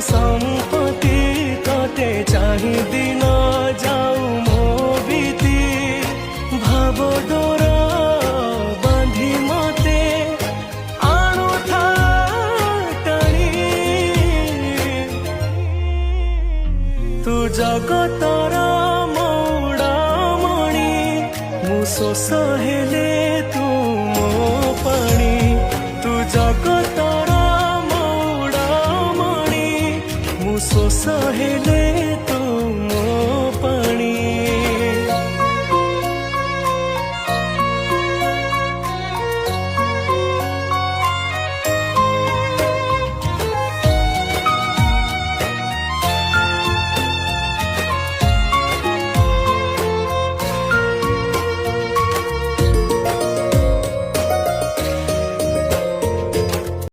সম্পত্তি ততে চাহি দিন যাও মো বিতি ভাব ডোর বাঁধি মতে আণুথা টানি তু জগতর মৌড়ামণি মু শোষ হেলে তু মো পাণি তু জগতর মৌড়ামণি মু শোষ হেলে